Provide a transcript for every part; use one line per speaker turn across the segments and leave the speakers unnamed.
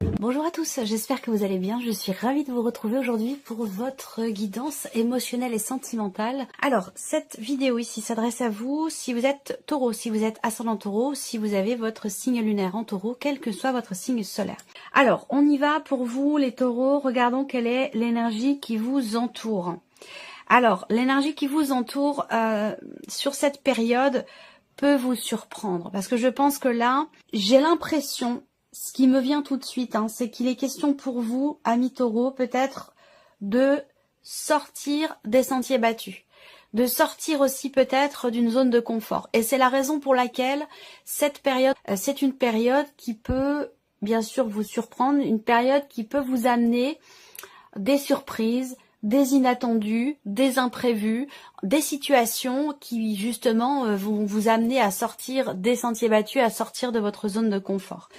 Bonjour à tous, j'espère que vous allez bien. Je suis ravie de vous retrouver aujourd'hui pour votre guidance émotionnelle et sentimentale. Alors, cette vidéo ici s'adresse à vous si vous êtes taureau, si vous êtes ascendant taureau, si vous avez votre signe lunaire en taureau, quel que soit votre signe solaire. Alors, on y va pour vous les taureaux. Regardons quelle est l'énergie qui vous entoure. Alors, l'énergie qui vous entoure sur cette période peut vous surprendre parce que je pense que là, j'ai l'impression... Ce qui me vient tout de suite, c'est qu'il est question pour vous, amis taureaux, peut-être de sortir des sentiers battus, de sortir aussi peut-être d'une zone de confort. Et c'est la raison pour laquelle cette période, c'est une période qui peut bien sûr vous surprendre, une période qui peut vous amener des surprises, des inattendus, des imprévus, des situations qui justement vont vous amener à sortir des sentiers battus, à sortir de votre zone de confort.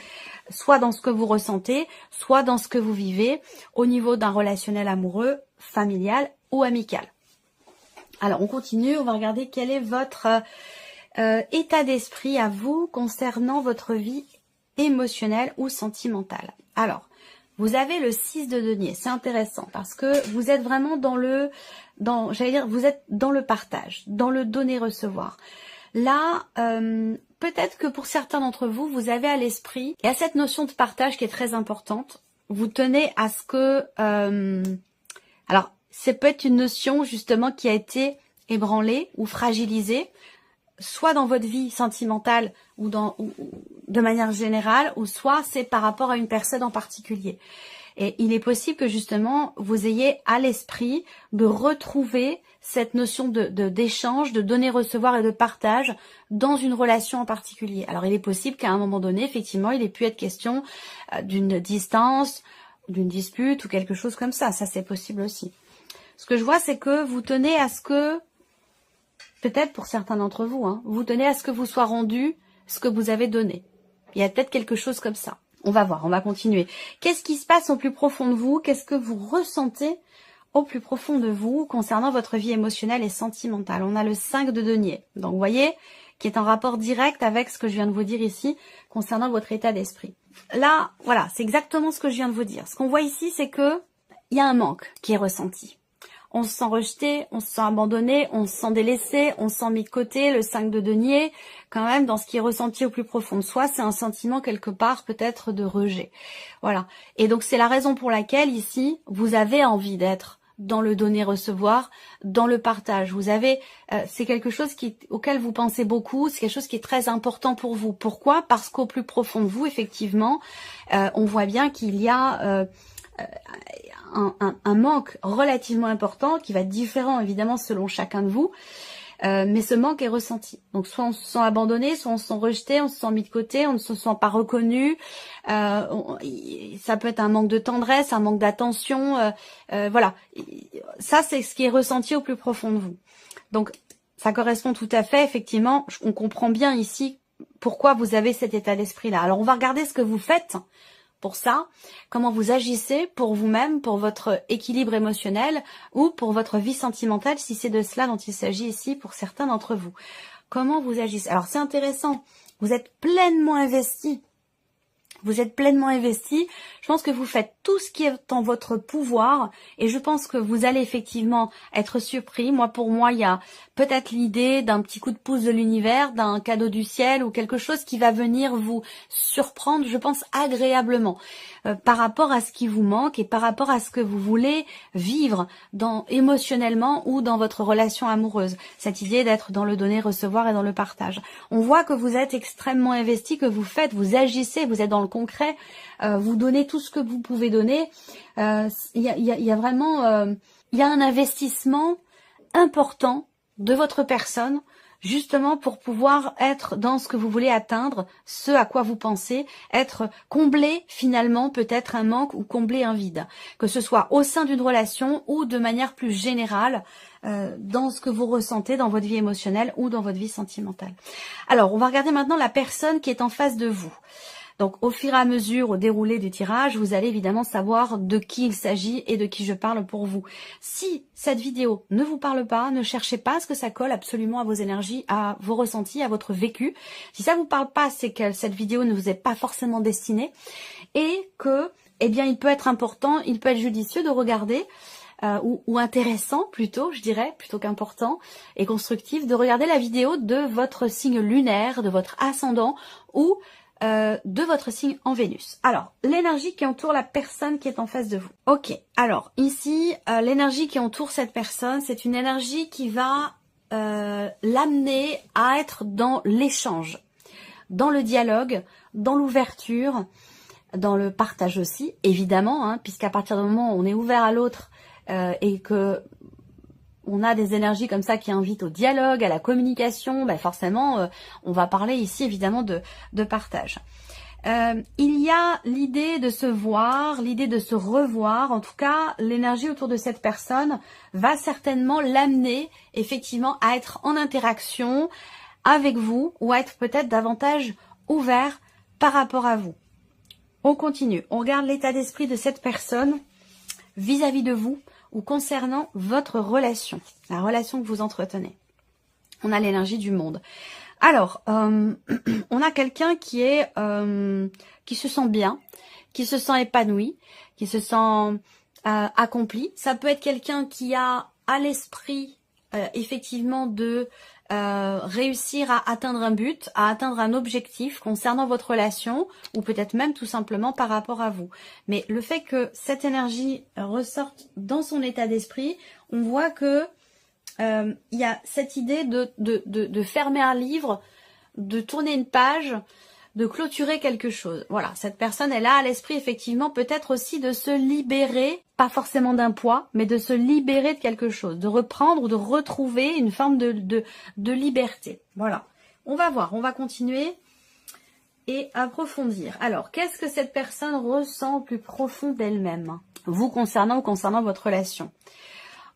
Soit dans ce que vous ressentez, soit dans ce que vous vivez au niveau d'un relationnel amoureux, familial ou amical. Alors on continue, on va regarder quel est votre état d'esprit à vous concernant votre vie émotionnelle ou sentimentale. Alors, vous avez le 6 de denier, c'est intéressant parce que vous êtes vraiment vous êtes dans le partage, dans le donner-recevoir. Là, peut-être que pour certains d'entre vous, vous avez à l'esprit, et à cette notion de partage qui est très importante, vous tenez à ce que... alors, c'est peut-être une notion justement qui a été ébranlée ou fragilisée, soit dans votre vie sentimentale ou de manière générale, ou soit c'est par rapport à une personne en particulier. Et il est possible que justement vous ayez à l'esprit de retrouver cette notion d'échange, de donner-recevoir et de partage dans une relation en particulier. Alors il est possible qu'à un moment donné, effectivement, il ait pu être question d'une distance, d'une dispute ou quelque chose comme ça. Ça c'est possible aussi. Ce que je vois, c'est que vous tenez à ce que, peut-être pour certains d'entre vous, vous tenez à ce que vous soit rendu ce que vous avez donné. Il y a peut-être quelque chose comme ça. On va voir, on va continuer. Qu'est-ce qui se passe au plus profond de vous? Qu'est-ce que vous ressentez au plus profond de vous concernant votre vie émotionnelle et sentimentale? On a le 5 de denier. Donc, vous voyez, qui est en rapport direct avec ce que je viens de vous dire ici concernant votre état d'esprit. Là, voilà, c'est exactement ce que je viens de vous dire. Ce qu'on voit ici, c'est que il y a un manque qui est ressenti. On se sent rejeté, on se sent abandonné, on se sent délaissé, on se sent mis de côté, le 5 de denier, quand même, dans ce qui est ressenti au plus profond de soi, c'est un sentiment quelque part peut-être de rejet. Voilà. Et donc c'est la raison pour laquelle ici, vous avez envie d'être dans le donner-recevoir, dans le partage. Vous avez, c'est quelque chose auquel vous pensez beaucoup, c'est quelque chose qui est très important pour vous. Pourquoi? Parce qu'au plus profond de vous, effectivement, on voit bien qu'il y a... un manque relativement important qui va être différent évidemment selon chacun de vous, mais ce manque est ressenti. Donc soit on se sent abandonné, soit on se sent rejeté, on se sent mis de côté, on ne se sent pas reconnu, ça peut être un manque de tendresse, un manque d'attention, voilà. Ça c'est ce qui est ressenti au plus profond de vous. Donc ça correspond tout à fait, effectivement, on comprend bien ici pourquoi vous avez cet état d'esprit là. Alors on va regarder ce que vous faites pour ça, comment vous agissez pour vous-même, pour votre équilibre émotionnel ou pour votre vie sentimentale, si c'est de cela dont il s'agit ici pour certains d'entre vous. Comment vous agissez? Alors c'est intéressant, vous êtes pleinement investi. Vous êtes pleinement investi. Je pense que vous faites tout ce qui est en votre pouvoir et je pense que vous allez effectivement être surpris. Pour moi, il y a peut-être l'idée d'un petit coup de pouce de l'univers, d'un cadeau du ciel ou quelque chose qui va venir vous surprendre, je pense, agréablement par rapport à ce qui vous manque et par rapport à ce que vous voulez vivre émotionnellement ou dans votre relation amoureuse. Cette idée d'être dans le donner, recevoir et dans le partage. On voit que vous êtes extrêmement investi, que vous agissez, vous êtes dans le concret, vous donnez tout ce que vous pouvez donner. Il y a vraiment il y a un investissement important de votre personne justement pour pouvoir être dans ce que vous voulez atteindre, ce à quoi vous pensez, être comblé finalement peut-être un manque ou combler un vide, que ce soit au sein d'une relation ou de manière plus générale dans ce que vous ressentez dans votre vie émotionnelle ou dans votre vie sentimentale. Alors on va regarder maintenant la personne qui est en face de vous. Donc au fur et à mesure, au déroulé du tirage, vous allez évidemment savoir de qui il s'agit et de qui je parle pour vous. Si cette vidéo ne vous parle pas, ne cherchez pas à ce que ça colle absolument à vos énergies, à vos ressentis, à votre vécu. Si ça vous parle pas, c'est que cette vidéo ne vous est pas forcément destinée. et que, eh bien, il peut être important, il peut être judicieux de regarder ou intéressant plutôt, je dirais, plutôt qu'important et constructif, de regarder la vidéo de votre signe lunaire, de votre ascendant ou de votre signe en Vénus. Alors, l'énergie qui entoure la personne qui est en face de vous. Ok, alors ici, l'énergie qui entoure cette personne, c'est une énergie qui va l'amener à être dans l'échange, dans le dialogue, dans l'ouverture, dans le partage aussi, évidemment, hein, puisqu'à partir du moment où on est ouvert à l'autre et que on a des énergies comme ça qui invitent au dialogue, à la communication, ben forcément, on va parler ici évidemment de partage. Il y a l'idée de se voir, l'idée de se revoir. En tout cas, l'énergie autour de cette personne va certainement l'amener effectivement à être en interaction avec vous ou à être peut-être davantage ouvert par rapport à vous. On continue, on regarde l'état d'esprit de cette personne vis-à-vis de vous ou concernant votre relation, la relation que vous entretenez. On a l'énergie du monde. Alors, on a quelqu'un qui se sent bien, qui se sent épanoui, qui se sent accompli. Ça peut être quelqu'un qui a à l'esprit effectivement de réussir à atteindre un but, à atteindre un objectif concernant votre relation ou peut-être même tout simplement par rapport à vous. Mais le fait que cette énergie ressorte dans son état d'esprit, on voit que il y a cette idée de fermer un livre, de tourner une page, de clôturer quelque chose. Voilà, cette personne, elle a à l'esprit effectivement peut-être aussi de se libérer, pas forcément d'un poids, mais de se libérer de quelque chose, de reprendre ou de retrouver une forme de liberté. Voilà, on va voir, on va continuer et approfondir. Alors, qu'est-ce que cette personne ressent au plus profond d'elle-même, vous concernant ou concernant votre relation?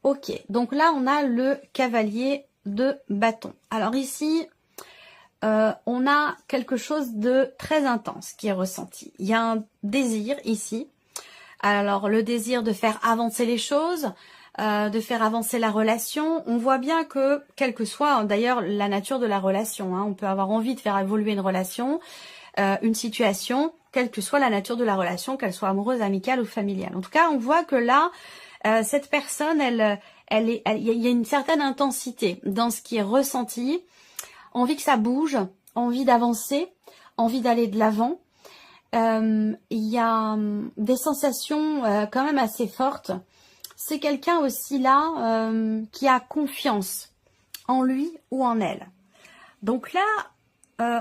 Ok, donc là, on a le cavalier de bâton. Alors ici, on a quelque chose de très intense qui est ressenti. Il y a un désir ici. Alors, le désir de faire avancer les choses, de faire avancer la relation. On voit bien que, quelle que soit d'ailleurs la nature de la relation, hein, on peut avoir envie de faire évoluer une relation, une situation, quelle que soit la nature de la relation, qu'elle soit amoureuse, amicale ou familiale. En tout cas, on voit que là, cette personne, il y a une certaine intensité dans ce qui est ressenti, envie que ça bouge, envie d'avancer, envie d'aller de l'avant. Il y a des sensations quand même assez fortes. C'est quelqu'un aussi là qui a confiance en lui ou en elle. Donc là,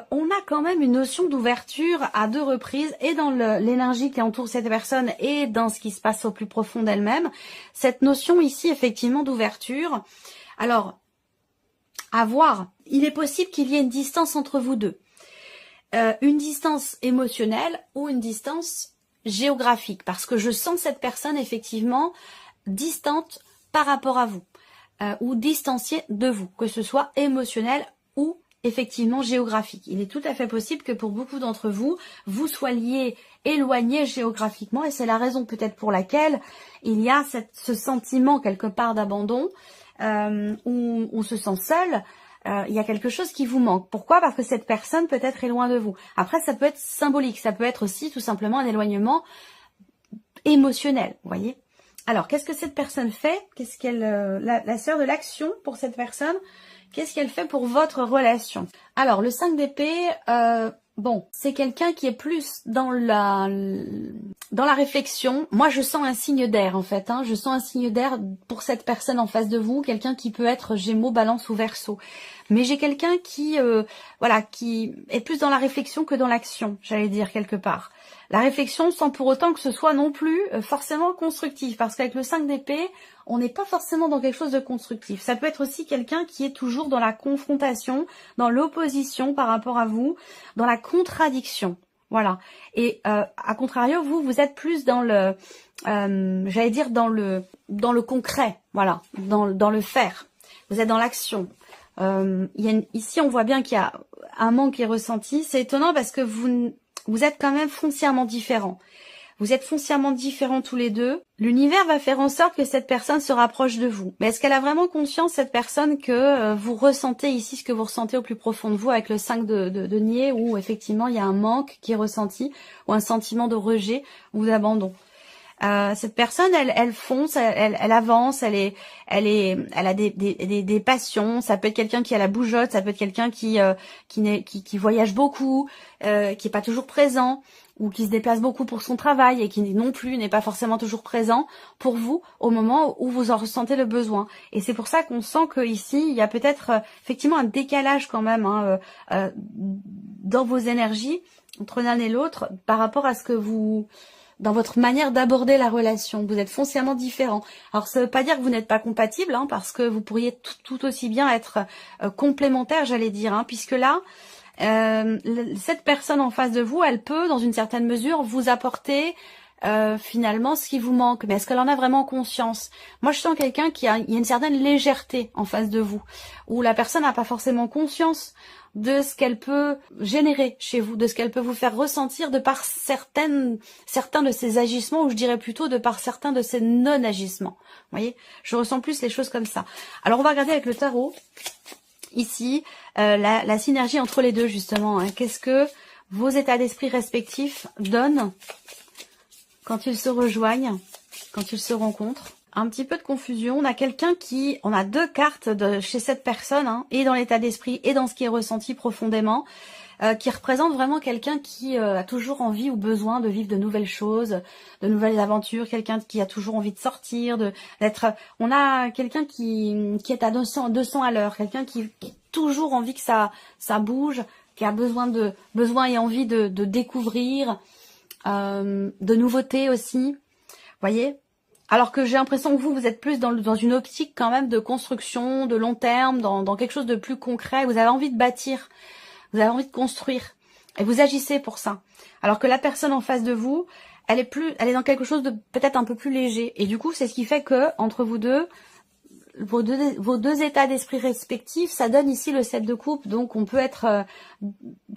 on a quand même une notion d'ouverture à deux reprises et dans l'énergie qui entoure cette personne et dans ce qui se passe au plus profond d'elle-même. Cette notion ici effectivement d'ouverture. Alors, à voir, il est possible qu'il y ait une distance entre vous deux. Une distance émotionnelle ou une distance géographique. Parce que je sens cette personne effectivement distante par rapport à vous. Ou distanciée de vous. Que ce soit émotionnel ou effectivement géographique. Il est tout à fait possible que pour beaucoup d'entre vous, vous soyez éloignés géographiquement. Et c'est la raison peut-être pour laquelle il y a ce sentiment quelque part d'abandon. Où on se sent seul, il y a quelque chose qui vous manque. Pourquoi? Parce que cette personne peut-être est loin de vous. Après, ça peut être symbolique, ça peut être aussi tout simplement un éloignement émotionnel, vous voyez. Alors, qu'est-ce que cette personne fait? Qu'est-ce qu'elle, la sœur de l'action pour cette personne, qu'est-ce qu'elle fait pour votre relation? Alors, le 5 d'épée, bon, c'est quelqu'un qui est plus dans la réflexion. Moi, je sens un signe d'air, en fait. Hein. Je sens un signe d'air pour cette personne en face de vous. Quelqu'un qui peut être Gémeaux, Balance ou Verseau. Mais j'ai quelqu'un qui, voilà, qui est plus dans la réflexion que dans l'action, j'allais dire quelque part. La réflexion sans pour autant que ce soit non plus forcément constructif. Parce qu'avec le 5 d'épée, on n'est pas forcément dans quelque chose de constructif. Ça peut être aussi quelqu'un qui est toujours dans la confrontation, dans l'opposition par rapport à vous, dans la contradiction. Voilà. Et à contrario, vous êtes plus dans le, j'allais dire dans le concret. Voilà, dans le faire. Vous êtes dans l'action. Ici, on voit bien qu'il y a un manque qui est ressenti. C'est étonnant parce que vous êtes quand même foncièrement différents. Vous êtes foncièrement différents tous les deux. L'univers va faire en sorte que cette personne se rapproche de vous. Mais est-ce qu'elle a vraiment conscience, cette personne, que vous ressentez ici ce que vous ressentez au plus profond de vous avec le 5 de denier, où effectivement il y a un manque qui est ressenti, ou un sentiment de rejet ou d'abandon? Cette personne, elle fonce, elle avance, elle a des passions. Ça peut être quelqu'un qui a la bougeotte, ça peut être quelqu'un qui voyage beaucoup, qui est pas toujours présent, ou qui se déplace beaucoup pour son travail et qui non plus n'est pas forcément toujours présent pour vous au moment où vous en ressentez le besoin. Et c'est pour ça qu'on sent que ici il y a peut-être effectivement un décalage quand même dans vos énergies entre l'un et l'autre par rapport à ce que vous, dans votre manière d'aborder la relation. Vous êtes foncièrement différents. Alors ça ne veut pas dire que vous n'êtes pas compatibles, parce que vous pourriez tout aussi bien être complémentaires, j'allais dire, puisque là, cette personne en face de vous, elle peut, dans une certaine mesure, vous apporter finalement ce qui vous manque. Mais est-ce qu'elle en a vraiment conscience? Moi, je sens quelqu'un il y a une certaine légèreté en face de vous, où la personne n'a pas forcément conscience de ce qu'elle peut générer chez vous, de ce qu'elle peut vous faire ressentir de par certains de ses agissements, ou je dirais plutôt de par certains de ses non-agissements. Vous voyez, je ressens plus les choses comme ça. Alors, on va regarder avec le tarot, ici, la synergie entre les deux, justement. Qu'est-ce que vos états d'esprit respectifs donnent quand ils se rejoignent, quand ils se rencontrent? Un petit peu de confusion. On a quelqu'un on a deux cartes chez cette personne, et dans l'état d'esprit et dans ce qui est ressenti profondément, qui représente vraiment quelqu'un qui a toujours envie ou besoin de vivre de nouvelles choses, de nouvelles aventures, quelqu'un qui a toujours envie de sortir, on a quelqu'un qui est à 200 à l'heure, quelqu'un qui a toujours envie que ça bouge, qui a besoin et envie de découvrir, de nouveautés aussi. Voyez? Alors que j'ai l'impression que vous êtes plus dans une optique quand même de construction, de long terme, dans quelque chose de plus concret. Vous avez envie de bâtir, vous avez envie de construire, et vous agissez pour ça. Alors que la personne en face de vous, elle est dans quelque chose de peut-être un peu plus léger. Et du coup, c'est ce qui fait que entre vous deux, vos deux états d'esprit respectifs, ça donne ici le 7 de coupe. Donc on peut être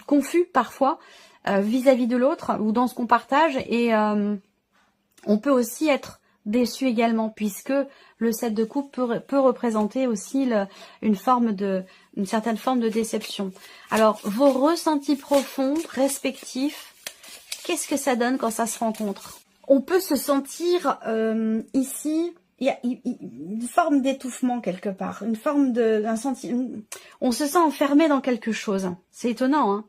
confus parfois vis-à-vis de l'autre ou dans ce qu'on partage, et on peut aussi être déçu également, puisque le 7 de coupe peut représenter aussi une certaine forme de déception. Alors, vos ressentis profonds, respectifs, qu'est-ce que ça donne quand ça se rencontre? On peut se sentir ici, il y a une forme d'étouffement quelque part, une forme d'un sentiment. On se sent enfermé dans quelque chose. C'est étonnant,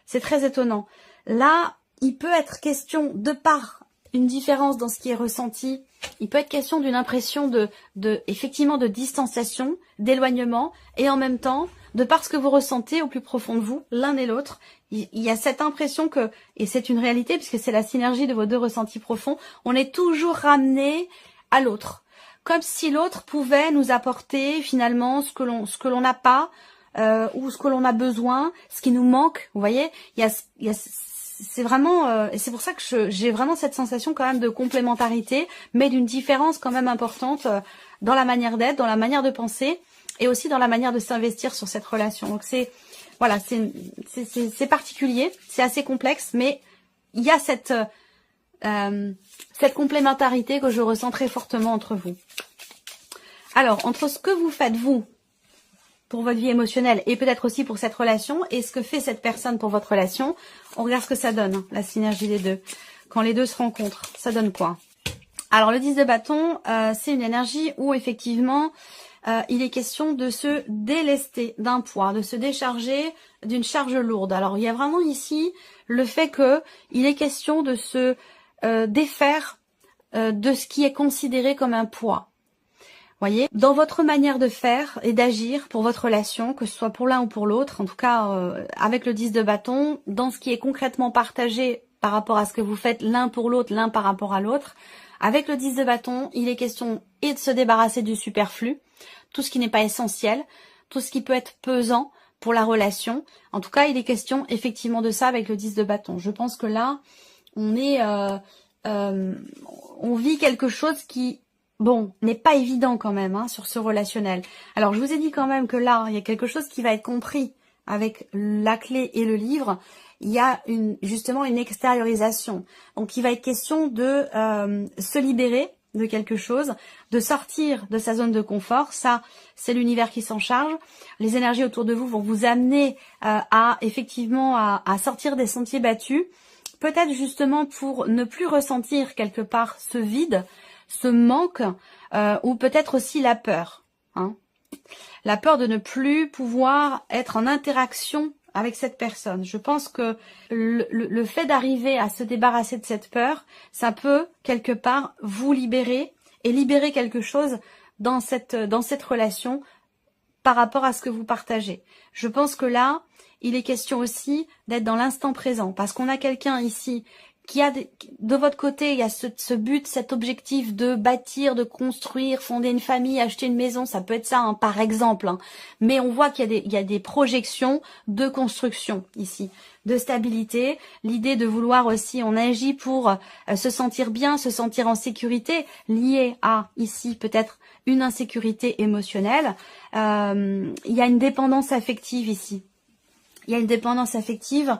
c'est très étonnant. Là, il peut être question, de par une différence dans ce qui est ressenti, il peut être question d'une impression effectivement de distanciation, d'éloignement, et en même temps, de par ce que vous ressentez au plus profond de vous, l'un et l'autre, il y a cette impression que, et c'est une réalité puisque c'est la synergie de vos deux ressentis profonds, on est toujours ramené à l'autre, comme si l'autre pouvait nous apporter finalement ce que l'on n'a pas, ou ce que l'on a besoin, ce qui nous manque. Vous voyez, c'est vraiment, et c'est pour ça que j'ai vraiment cette sensation quand même de complémentarité, mais d'une différence quand même importante dans la manière d'être, dans la manière de penser, et aussi dans la manière de s'investir sur cette relation. Donc voilà, c'est particulier, c'est assez complexe, mais il y a cette complémentarité que je ressens très fortement entre vous. Alors, entre ce que vous faites vous pour votre vie émotionnelle et peut-être aussi pour cette relation, et ce que fait cette personne pour votre relation, on regarde ce que ça donne, la synergie des deux. Quand les deux se rencontrent, ça donne quoi? Alors le 10 de bâton, c'est une énergie où effectivement il est question de se délester d'un poids, de se décharger d'une charge lourde. Alors il y a vraiment ici le fait que il est question de se défaire de ce qui est considéré comme un poids. Voyez, dans votre manière de faire et d'agir pour votre relation, que ce soit pour l'un ou pour l'autre, en tout cas avec le 10 de bâton, dans ce qui est concrètement partagé par rapport à ce que vous faites l'un pour l'autre, l'un par rapport à l'autre, avec le 10 de bâton, il est question et de se débarrasser du superflu, tout ce qui n'est pas essentiel, tout ce qui peut être pesant pour la relation. En tout cas, il est question effectivement de ça avec le 10 de bâton. Je pense que là, on vit quelque chose qui... Bon, n'est pas évident quand même sur ce relationnel. Alors, je vous ai dit quand même que là, il y a quelque chose qui va être compris avec la clé et le livre. il y a justement une extériorisation. Donc il va être question de se libérer de quelque chose, de sortir de sa zone de confort. Ça, c'est l'univers qui s'en charge. Les énergies autour de vous vont vous amener effectivement à sortir des sentiers battus, peut-être justement pour ne plus ressentir quelque part ce vide, ce manque, ou peut-être aussi la peur, hein. La peur de ne plus pouvoir être en interaction avec cette personne. Je pense que le fait d'arriver à se débarrasser de cette peur, ça peut quelque part vous libérer et libérer quelque chose dans cette relation par rapport à ce que vous partagez. Je pense que là, il est question aussi d'être dans l'instant présent, parce qu'on a quelqu'un ici qui a de votre côté, il y a ce but, cet objectif de bâtir, de construire, fonder une famille, acheter une maison, ça peut être ça, hein, par exemple. Hein. Mais on voit qu'il y a des projections de construction ici, de stabilité. L'idée de vouloir aussi, on agit pour se sentir bien, se sentir en sécurité, lié à ici peut-être une insécurité émotionnelle. Il y a une dépendance affective ici. Il y a une dépendance affective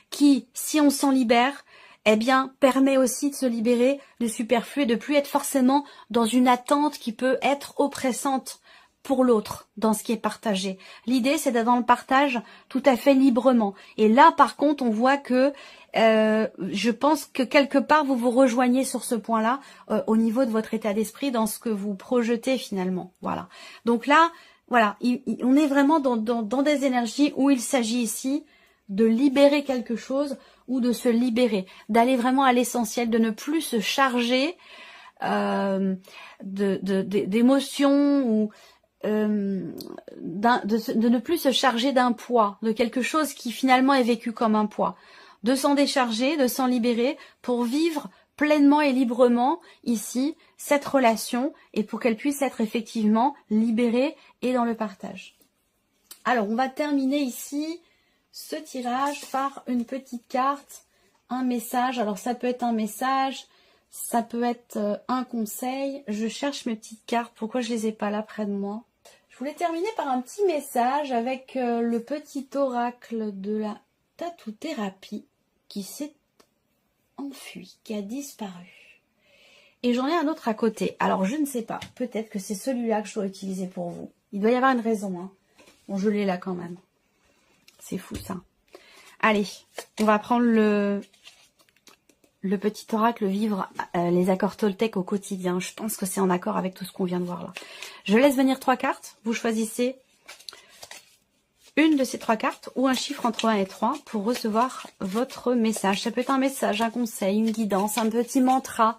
qui, si on s'en libère, eh bien, permet aussi de se libérer du superflu et de plus être forcément dans une attente qui peut être oppressante pour l'autre, dans ce qui est partagé. L'idée, c'est d'être dans le partage tout à fait librement. Et là, par contre, on voit que je pense que quelque part, vous vous rejoignez sur ce point-là, au niveau de votre état d'esprit, dans ce que vous projetez finalement. Voilà. Donc là, voilà, on est vraiment dans des énergies où il s'agit ici de libérer quelque chose ou de se libérer, d'aller vraiment à l'essentiel, de ne plus se charger d'émotions ou de ne plus se charger d'un poids, de quelque chose qui finalement est vécu comme un poids, de s'en décharger, de s'en libérer pour vivre pleinement et librement ici cette relation et pour qu'elle puisse être effectivement libérée et dans le partage. Alors on va terminer ici ce tirage par une petite carte, un message. Alors ça peut être un message, ça peut être un conseil. Je cherche mes petites cartes, pourquoi je les ai pas là près de moi? Je voulais terminer par un petit message avec le petit oracle de la tatou-thérapie qui s'est enfui, qui a disparu. Et j'en ai un autre à côté. Alors je ne sais pas, peut-être que c'est celui-là que je dois utiliser pour vous. Il doit y avoir une raison, hein. Bon, je l'ai là quand même. C'est fou ça. Allez, on va prendre le petit oracle vivre les accords Toltec au quotidien. Je pense que c'est en accord avec tout ce qu'on vient de voir là. Je laisse venir 3 cartes. Vous choisissez une de ces 3 cartes ou un chiffre entre 1 et 3 pour recevoir votre message. Ça peut être un message, un conseil, une guidance, un petit mantra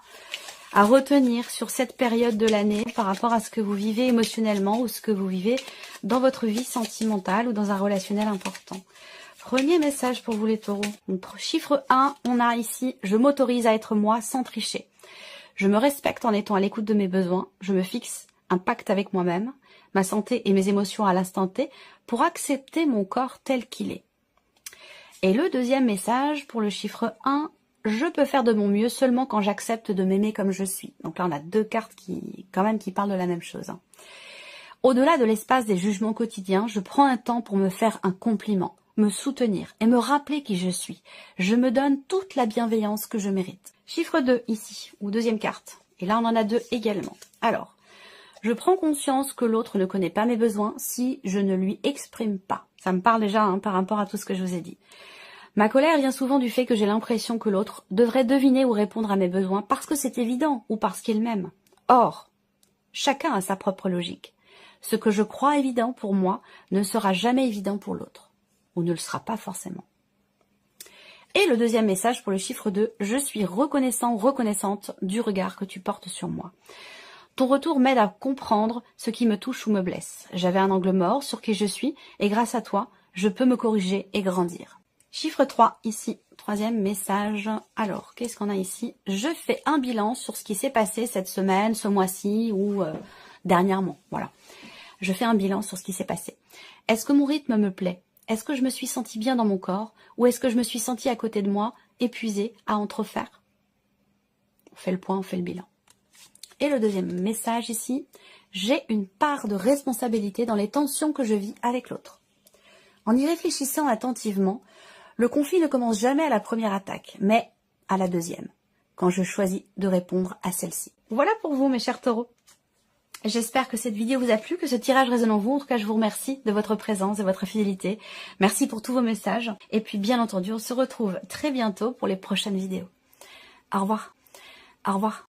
à retenir sur cette période de l'année par rapport à ce que vous vivez émotionnellement ou ce que vous vivez dans votre vie sentimentale ou dans un relationnel important. Premier message pour vous les taureaux. Donc, chiffre 1, on a ici, je m'autorise à être moi sans tricher. Je me respecte en étant à l'écoute de mes besoins. Je me fixe un pacte avec moi-même, ma santé et mes émotions à l'instant T pour accepter mon corps tel qu'il est. Et le deuxième message pour le chiffre 1, je peux faire de mon mieux seulement quand j'accepte de m'aimer comme je suis. Donc là, on a 2 cartes qui parlent de la même chose. Hein. Au-delà de l'espace des jugements quotidiens, je prends un temps pour me faire un compliment, me soutenir et me rappeler qui je suis. Je me donne toute la bienveillance que je mérite. Chiffre 2 ici, ou deuxième carte. Et là, on en a 2 également. Alors, je prends conscience que l'autre ne connaît pas mes besoins si je ne lui exprime pas. Ça me parle déjà hein, par rapport à tout ce que je vous ai dit. Ma colère vient souvent du fait que j'ai l'impression que l'autre devrait deviner ou répondre à mes besoins parce que c'est évident ou parce qu'il m'aime. Or, chacun a sa propre logique. Ce que je crois évident pour moi ne sera jamais évident pour l'autre, ou ne le sera pas forcément. Et le deuxième message pour le chiffre 2, je suis reconnaissant, reconnaissante du regard que tu portes sur moi. Ton retour m'aide à comprendre ce qui me touche ou me blesse. J'avais un angle mort sur qui je suis et grâce à toi, je peux me corriger et grandir. Chiffre 3, ici, troisième message. Alors, qu'est-ce qu'on a ici? Je fais un bilan sur ce qui s'est passé cette semaine, ce mois-ci ou dernièrement. Voilà. Je fais un bilan sur ce qui s'est passé. Est-ce que mon rythme me plaît? Est-ce que je me suis sentie bien dans mon corps? Ou est-ce que je me suis sentie à côté de moi, épuisée, à entrefaire? On fait le point, on fait le bilan. Et le deuxième message ici, j'ai une part de responsabilité dans les tensions que je vis avec l'autre. En y réfléchissant attentivement, Le conflit ne commence jamais à la première attaque, mais à la deuxième, quand je choisis de répondre à celle-ci. Voilà pour vous, mes chers taureaux. J'espère que cette vidéo vous a plu, que ce tirage résonne en vous. En tout cas, je vous remercie de votre présence et votre fidélité. Merci pour tous vos messages. Et puis, bien entendu, on se retrouve très bientôt pour les prochaines vidéos. Au revoir. Au revoir.